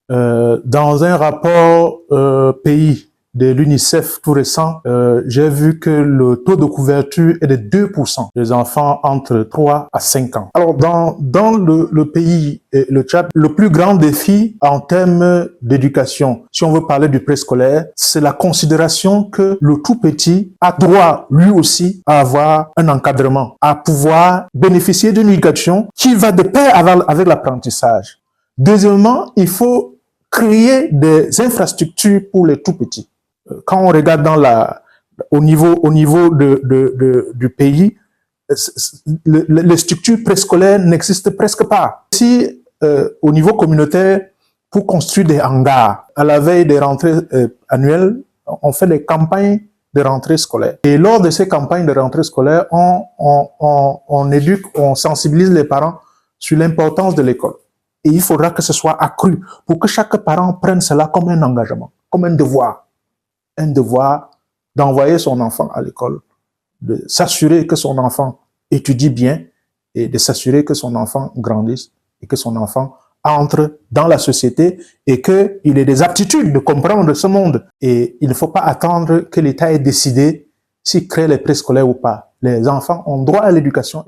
Dans un rapport pays de l'UNICEF tout récent, j'ai vu que le taux de couverture est de 2% des enfants entre 3 à 5 ans. Alors, dans le pays, le Tchad, le plus grand défi en termes d'éducation, si on veut parler du préscolaire, c'est la considération que le tout petit a droit, lui aussi, à avoir un encadrement, à pouvoir bénéficier d'une éducation qui va de pair avec l'apprentissage. Deuxièmement, il faut créer des infrastructures pour les tout petits. Quand on regarde au niveau du pays, les structures préscolaires n'existent presque pas. Si au niveau communautaire, pour construire des hangars, à la veille des rentrées annuelles, on fait des campagnes de rentrée scolaire. Et lors de ces campagnes de rentrée scolaire, on éduque, on sensibilise les parents sur l'importance de l'école. Et il faudra que ce soit accru pour que chaque parent prenne cela comme un engagement, comme un devoir d'envoyer son enfant à l'école, de s'assurer que son enfant étudie bien et de s'assurer que son enfant grandisse et que son enfant entre dans la société et qu'il ait des aptitudes de comprendre ce monde. Et il ne faut pas attendre que l'État ait décidé s'il crée les préscolaires ou pas. Les enfants ont droit à l'éducation.